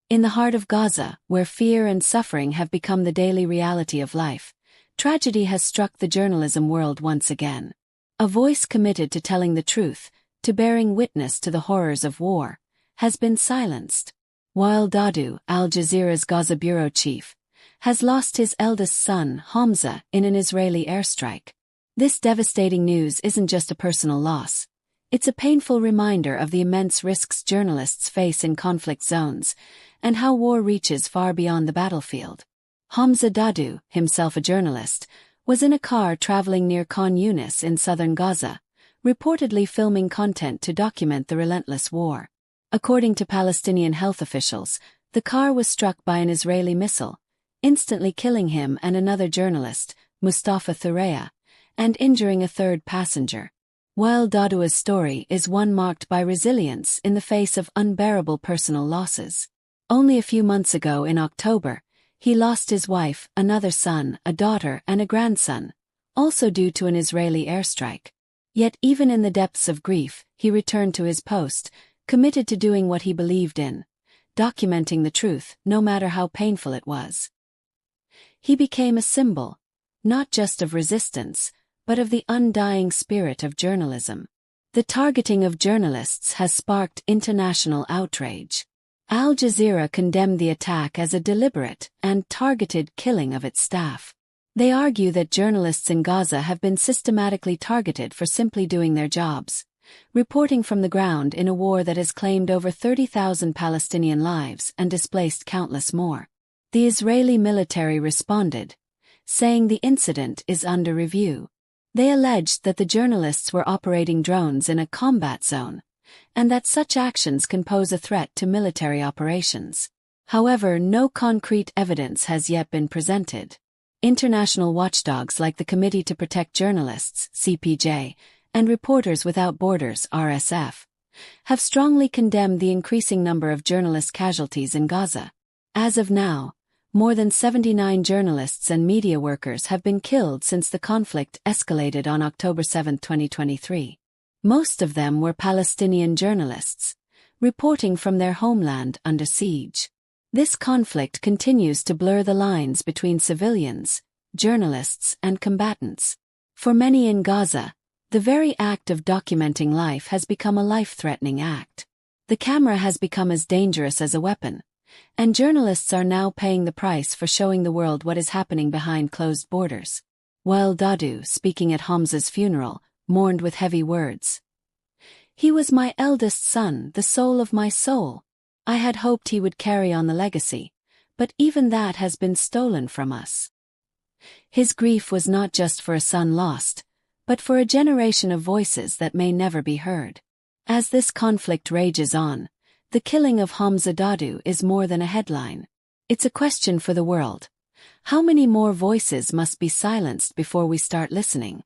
In the heart of Gaza, where fear and suffering have become the daily reality of life, tragedy has struck the journalism world once again. A voice committed to telling the truth, to bearing witness to the horrors of war, has been silenced. Wael Dahdouh, Al Jazeera's Gaza bureau chief, has lost his eldest son, Hamza, in an Israeli airstrike. This devastating news isn't just a personal loss. It's a painful reminder of the immense risks journalists face in conflict zones, and how war reaches far beyond the battlefield. Hamza Dahdouh, himself a journalist, was in a car traveling near Khan Yunis in southern Gaza, reportedly filming content to document the relentless war. According to Palestinian health officials, the car was struck by an Israeli missile, instantly killing him and another journalist, Mustafa Thureya, and injuring a third passenger. Wael Dahdouh's story is one marked by resilience in the face of unbearable personal losses. Only a few months ago in October, he lost his wife, another son, a daughter and a grandson, also due to an Israeli airstrike. Yet even in the depths of grief, he returned to his post, committed to doing what he believed in, documenting the truth, no matter how painful it was. He became a symbol, not just of resistance, but of the undying spirit of journalism. The targeting of journalists has sparked international outrage. Al Jazeera condemned the attack as a deliberate and targeted killing of its staff. They argue that journalists in Gaza have been systematically targeted for simply doing their jobs, reporting from the ground in a war that has claimed over 30,000 Palestinian lives and displaced countless more. The Israeli military responded, saying the incident is under review. They alleged that the journalists were operating drones in a combat zone, and that such actions can pose a threat to military operations. However, no concrete evidence has yet been presented. International watchdogs like the Committee to Protect Journalists, CPJ, and Reporters Without Borders, RSF, have strongly condemned the increasing number of journalist casualties in Gaza. As of now, more than 79 journalists and media workers have been killed since the conflict escalated on October 7, 2023. Most of them were Palestinian journalists, reporting from their homeland under siege. This conflict continues to blur the lines between civilians, journalists, and combatants. For many in Gaza, the very act of documenting life has become a life-threatening act. The camera has become as dangerous as a weapon, and journalists are now paying the price for showing the world what is happening behind closed borders. Wael Dahdouh, speaking at Hamza's funeral, mourned with heavy words. "He was my eldest son, the soul of my soul. I had hoped he would carry on the legacy, but even that has been stolen from us." His grief was not just for a son lost, but for a generation of voices that may never be heard. As this conflict rages on, the killing of Hamza Dahdouh is more than a headline. It's a question for the world. How many more voices must be silenced before we start listening?